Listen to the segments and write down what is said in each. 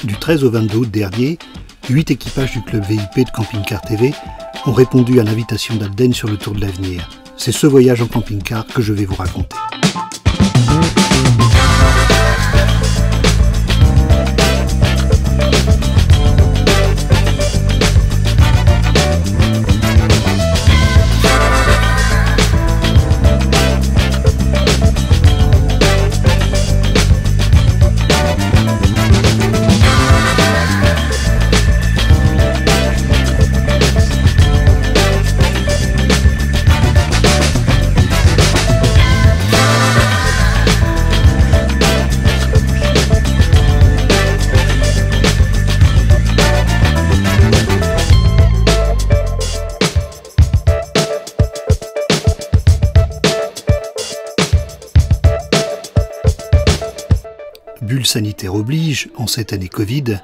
Du 13 au 22 août dernier, 8 équipages du club VIP de Camping Car TV ont répondu à l'invitation d'Alden sur le Tour de l'Avenir. C'est ce voyage en camping-car que je vais vous raconter. Bulle sanitaire oblige, en cette année Covid,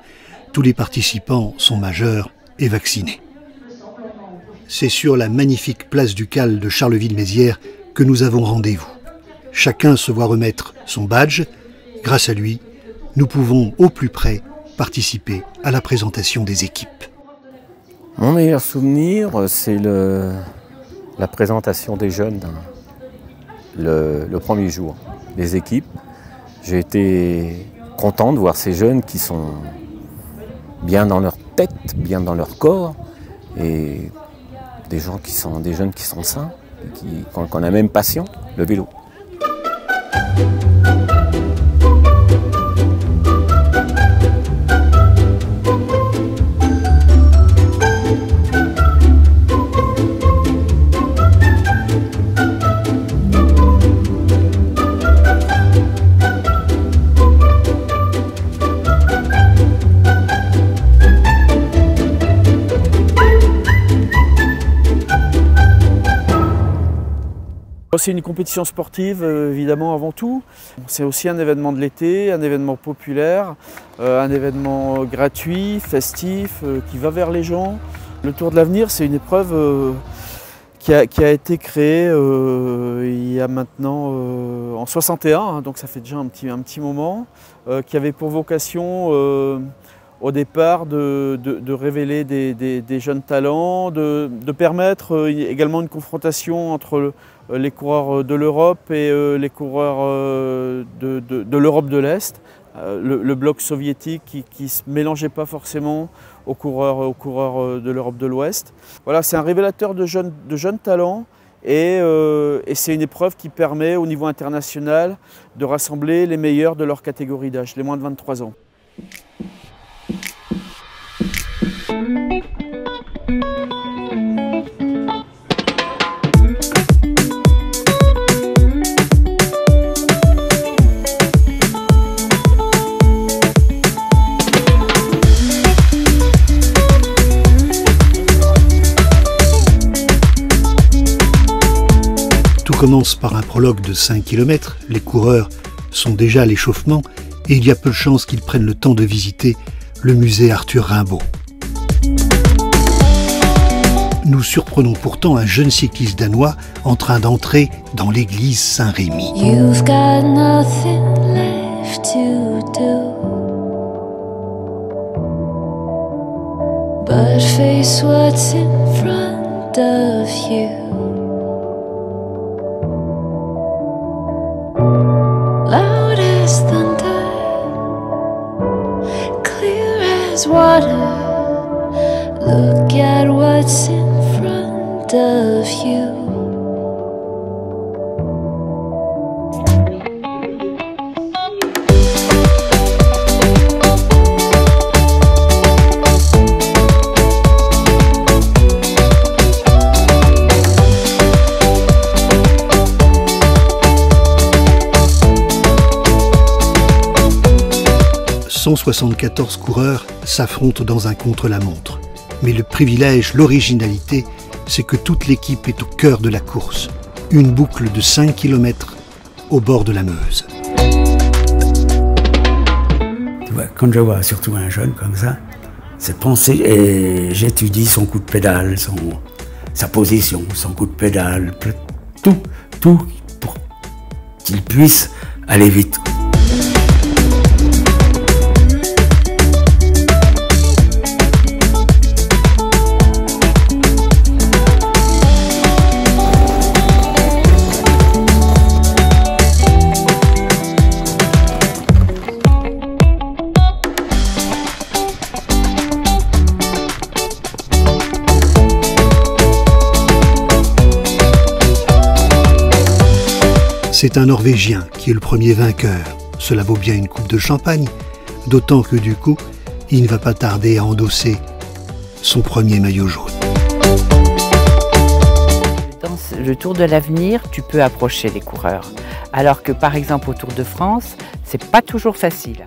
tous les participants sont majeurs et vaccinés. C'est sur la magnifique place du Cal de Charleville-Mézières que nous avons rendez-vous. Chacun se voit remettre son badge. Grâce à lui, nous pouvons au plus près participer à la présentation des équipes. Mon meilleur souvenir, c'est la présentation des jeunes le premier jour, les équipes. J'ai été content de voir ces jeunes qui sont bien dans leur tête, bien dans leur corps, et des jeunes qui sont sains, qu'on a même passion, le vélo. C'est une compétition sportive, évidemment, avant tout. C'est aussi un événement de l'été, un événement populaire, un événement gratuit, festif, qui va vers les gens. Le Tour de l'Avenir, c'est une épreuve qui a été créée il y a maintenant en 61, hein, donc ça fait déjà un petit moment, qui avait pour vocation au départ de révéler des jeunes talents, de permettre également une confrontation entre les coureurs de l'Europe et les coureurs de l'Europe de l'Est, le bloc soviétique qui ne se mélangeait pas forcément aux coureurs de l'Europe de l'Ouest. Voilà, c'est un révélateur de jeunes talents et c'est une épreuve qui permet au niveau international de rassembler les meilleurs de leur catégorie d'âge, les moins de 23 ans. Tout commence par un prologue de 5 km. Les coureurs sont déjà à l'échauffement et il y a peu de chances qu'ils prennent le temps de visiter le musée Arthur Rimbaud. Nous surprenons pourtant un jeune cycliste danois en train d'entrer dans l'église Saint-Rémy. You've got nothing left to do but face what's in front of you. Loud as thunder, clear as water. Look at what's in front of you. « 174 coureurs s'affrontent dans un contre-la-montre. Mais le privilège, l'originalité, c'est que toute l'équipe est au cœur de la course. Une boucle de 5 km au bord de la Meuse. Quand je vois surtout un jeune comme ça, c'est penser et j'étudie son coup de pédale, sa position, son coup de pédale, tout pour qu'il puisse aller vite. C'est un Norvégien qui est le premier vainqueur. Cela vaut bien une coupe de champagne, d'autant que du coup, il ne va pas tarder à endosser son premier maillot jaune. Dans le Tour de l'Avenir, tu peux approcher les coureurs. Alors que par exemple au Tour de France, c'est pas toujours facile.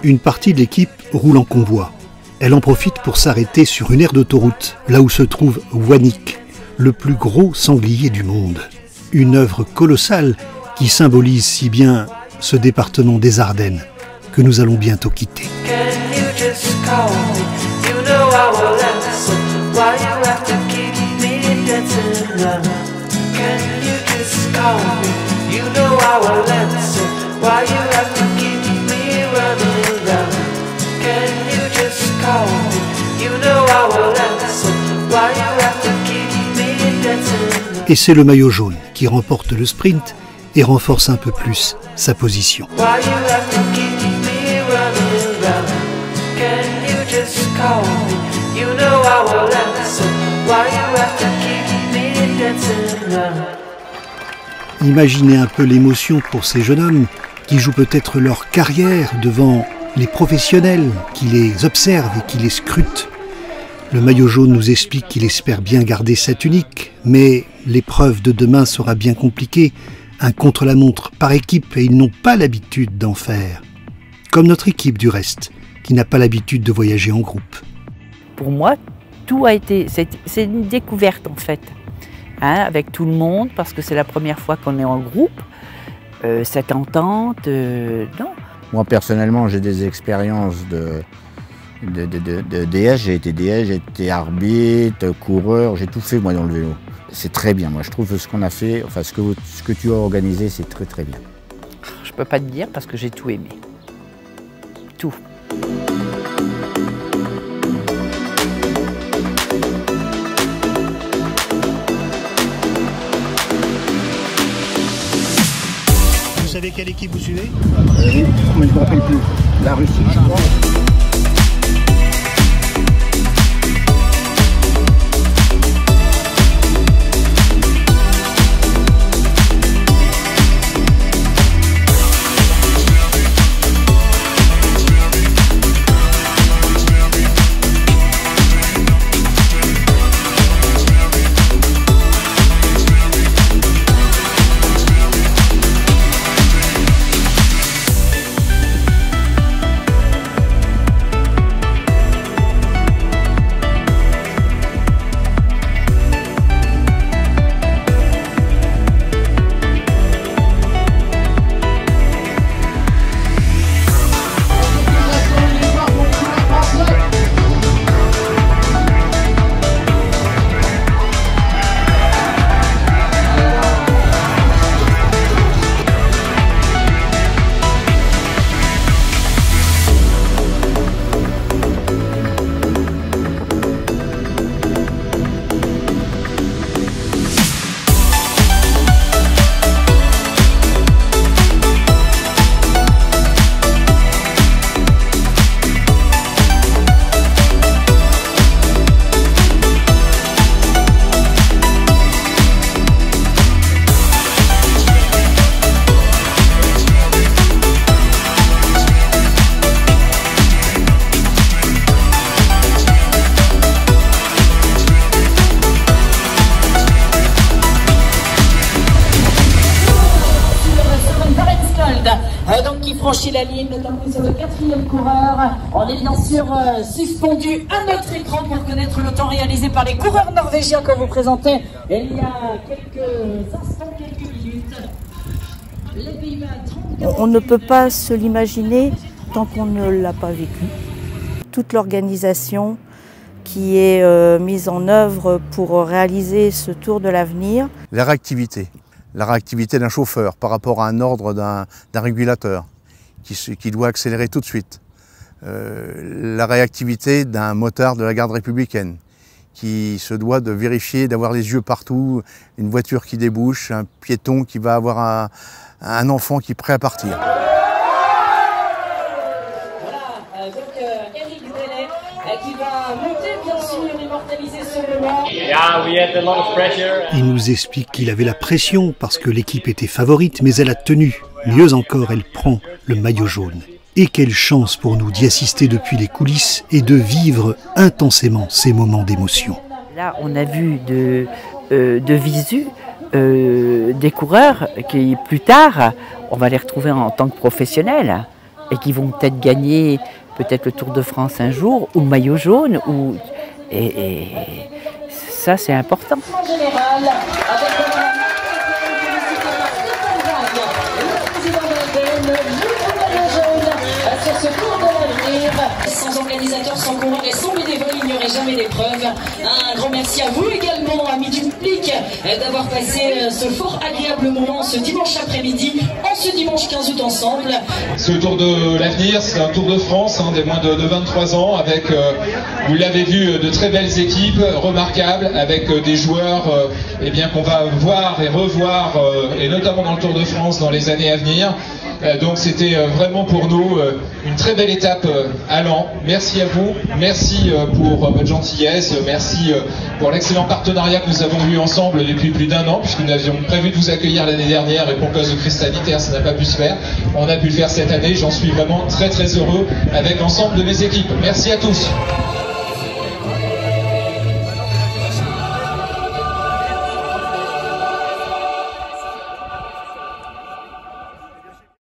Une partie de l'équipe roule en convoi. Elle en profite pour s'arrêter sur une aire d'autoroute, là où se trouve Wanik, le plus gros sanglier du monde. Une œuvre colossale qui symbolise si bien ce département des Ardennes que nous allons bientôt quitter. Et c'est le maillot jaune qui remporte le sprint et renforce un peu plus sa position. Imaginez un peu l'émotion pour ces jeunes hommes qui jouent peut-être leur carrière devant les professionnels qui les observent et qui les scrutent. Le maillot jaune nous explique qu'il espère bien garder sa tunique, mais l'épreuve de demain sera bien compliquée. Un contre-la-montre par équipe et ils n'ont pas l'habitude d'en faire. Comme notre équipe du reste, qui n'a pas l'habitude de voyager en groupe. Pour moi, tout a été, c'est une découverte en fait, hein, avec tout le monde, parce que c'est la première fois qu'on est en groupe, cette entente, non. Moi personnellement, j'ai des expériences de DS, j'ai été DS, j'ai été arbitre, coureur, j'ai tout fait moi dans le vélo. C'est très bien, moi je trouve ce qu'on a fait, enfin ce que tu as organisé, c'est très très bien. Je peux pas te dire parce que j'ai tout aimé. Tout. Vous savez quelle équipe vous suivez? Oui, mais je ne me rappelle plus. La Russie, je crois. Donc qui franchit la ligne, notamment c'est le 4e coureur. On est bien sûr suspendu à notre écran pour connaître le temps réalisé par les coureurs norvégiens qu'on vous présentait il y a quelques instants, quelques minutes. Les Pays-Bas, on ne peut pas se l'imaginer tant qu'on ne l'a pas vécu. Toute l'organisation qui est mise en œuvre pour réaliser ce Tour de l'Avenir. La réactivité d'un chauffeur par rapport à un ordre d'un régulateur qui doit accélérer tout de suite. La réactivité d'un motard de la garde républicaine qui se doit de vérifier, d'avoir les yeux partout, une voiture qui débouche, un piéton qui va avoir un enfant qui est prêt à partir. Voilà, donc Eric Bellet qui va monter bien sûr, immortaliser ce moment. Il nous explique qu'il avait la pression parce que l'équipe était favorite, mais elle a tenu. Mieux encore, elle prend le maillot jaune. Et quelle chance pour nous d'y assister depuis les coulisses et de vivre intensément ces moments d'émotion. Là, on a vu de visu des coureurs qui, plus tard, on va les retrouver en tant que professionnels et qui vont peut-être gagner peut-être le Tour de France un jour, ou le maillot jaune, et ça, c'est important. En général, avec sur ce Tour de l'avenir. Sans organisateurs, sans coureurs et sans bénévoles, il n'y aurait jamais d'épreuve. Un grand merci à vous également, amis du public, d'avoir passé ce fort agréable moment ce dimanche après-midi, en ce dimanche 15 août ensemble. Ce Tour de l'avenir, c'est un Tour de France des moins de 23 ans, avec, vous l'avez vu, de très belles équipes, remarquables, avec des joueurs qu'on va voir et revoir, et notamment dans le Tour de France dans les années à venir. Donc c'était vraiment pour nous une très belle étape à l'an. Merci à vous, merci pour votre gentillesse, merci pour l'excellent partenariat que nous avons eu ensemble depuis plus d'un an, puisque nous avions prévu de vous accueillir l'année dernière et pour cause de crise sanitaire ça n'a pas pu se faire. On a pu le faire cette année, j'en suis vraiment très très heureux avec l'ensemble de mes équipes. Merci à tous.